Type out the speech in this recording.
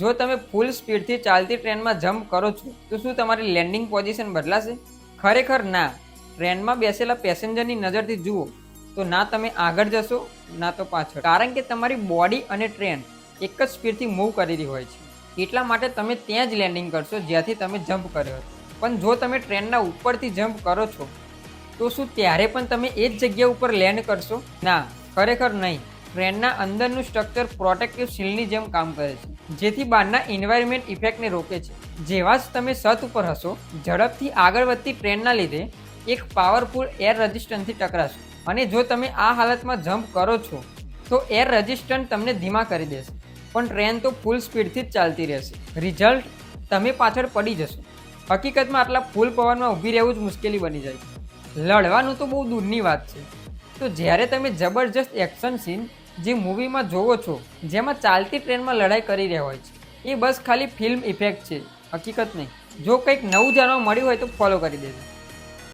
જો તમે ફૂલ સ્પીડથી ચાલતી ટ્રેનમાં જમ્પ કરો છો તો શું તમારી લેન્ડિંગ પોઝિશન બદલાશે? ખરેખર ના. ટ્રેનમાં બેસેલા પેસેન્જરની નજરથી જુઓ તો ના તમે આગળ જશો ના તો પાછળ, કારણ કે તમારી બોડી અને ટ્રેન એક જ સ્પીડથી મૂવ કરી રહી હોય છે. એટલા માટે તમે ત્યાં જ લેન્ડિંગ કરશો જ્યાંથી તમે જમ્પ કર્યો હતો. પણ જો તમે ટ્રેનના ઉપરથી જમ્પ કરો છો તો શું ત્યારે પણ તમે એ જ જગ્યા ઉપર લેન્ડ કરશો? ના, ખરેખર નહીં. ટ્રેનના અંદરનું સ્ટ્રક્ચર પ્રોટેક્ટિવ શિલ્ડની જેમ કામ કરે છે, જેથી બહારના એન્વાયરમેન્ટ ઇફેક્ટને રોકે છે. જેવા જ તમે છત ઉપર હશો, ઝડપથી આગળ વધતી ટ્રેનના લીધે એક પાવરફુલ એર રેઝિસ્ટન્સથી ટકરાશો, અને જો તમે આ હાલતમાં જમ્પ કરો છો તો એર રેઝિસ્ટન્ટ તમને ધીમા કરી દેશે, પણ ટ્રેન તો ફૂલ સ્પીડથી જ ચાલતી રહેશે. રિઝલ્ટ, તમે પાછળ પડી જશો. હકીકતમાં આટલા ફૂલ પવનમાં ઊભી રહેવું જ મુશ્કેલી બની જાય છે. લડવાનું તો બહુ દૂરની વાત છે. તો જ્યારે તમે જબરજસ્ત એક્શન સીન જે મૂવીમાં જોવો છો, જેમાં ચાલતી ટ્રેનમાં લડાઈ કરી રહ્યા હોય છે, એ બસ ખાલી ફિલ્મ ઇફેક્ટ છે, હકીકત નહીં. જો કંઈક નવું જાણવા મળ્યું હોય તો ફોલો કરી દેજો.